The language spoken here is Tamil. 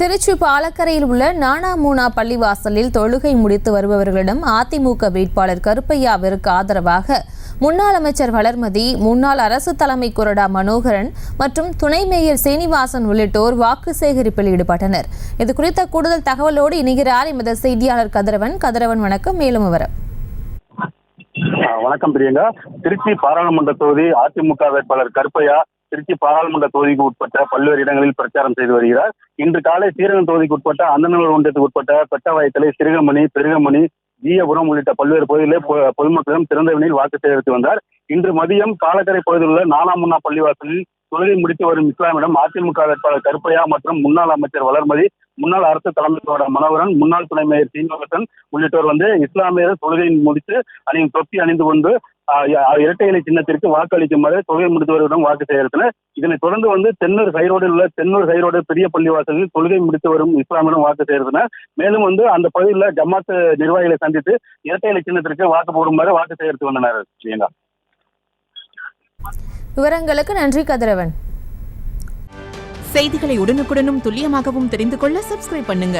திருச்சி பாலக்கரையில் உள்ள நானாமூனா பள்ளிவாசலில் தொழுகை முடித்து வருபவர்களிடம் அதிமுக வேட்பாளர் கருப்பையாவிற்கு ஆதரவாக முன்னாள் அமைச்சர் வளர்மதி, முன்னாள் அரசு தலைமை கொறடா மனோகரன் மற்றும் துணை மேயர் சீனிவாசன் உள்ளிட்டோர் வாக்கு சேகரிப்பில் ஈடுபட்டனர். இது குறித்த கூடுதல் தகவலோடு இணைகிறார் எமது செய்தியாளர் கதிரவன். வணக்கம். மேலும் விவரம். வணக்கம் பிரியங்கா. திருச்சி பாராளுமன்ற தொகுதி அதிமுக வேட்பாளர் கருப்பையா திருச்சி பாராளுமன்ற தொகுதிக்கு உட்பட்ட பல்வேறு இடங்களில் பிரச்சாரம் செய்து வருகிறார். இன்று காலை ஸ்ரீரங்கம் தொகுதிக்கு உட்பட்ட அந்தநல்லூர் ஒன்றியத்துக்கு உட்பட்ட பெட்டவாயத்தலை, சிறுகமணி, பெருகமணி, ஜீயபுரம் உள்ளிட்ட பல்வேறு பகுதிகளில் பொதுமக்களிடம் திறந்தவெளியில் வாக்கு சேகரித்து வந்தார். இன்று மதியம் பாலக்கரை பகுதியில் உள்ள நானாமுன்னா பள்ளிவாசலில் தொழுகை முடித்து வரும் இஸ்லாமிடம் அதிமுக வேட்பாளர் கருப்பையா மற்றும் முன்னாள் அமைச்சர் வளர்மதி, முன்னாள் அரசு தலைமை கொறடா மனோகரன், முன்னாள் துணை மேயர் சீனிவாசன் உள்ளிட்டோர் தொழுகையை முடித்து அணியும் தொப்பி அணிந்து கொண்டு இரட்டை இலை சின்னத்திற்கு வாக்களிக்குமாறு தொழுகை முடித்தவர்களிடம் வாக்கு சேகரித்தனர். இதனைத் தொடர்ந்து தென்னூர் ஹைரோடில் உள்ள தென்னூர் ஹைரோடு பெரிய பள்ளிவாசலில் தொழுகை முடித்து வரும் இஸ்லாமிடம் வாக்கு சேகரித்தனர். மேலும் அந்த பகுதியில் ஜமாத் நிர்வாகிகளை சந்தித்து இரட்டை இலை சின்னத்திற்கு வாக்கு போடுமாறு வாக்கு சேகரித்து வந்தனர். விவரங்களுக்கு நன்றி கதிரவன். செய்திகளை உடனுக்குடனும் துல்லியமாகவும் தெரிந்து கொள்ள சப்ஸ்கிரைப் பண்ணுங்க.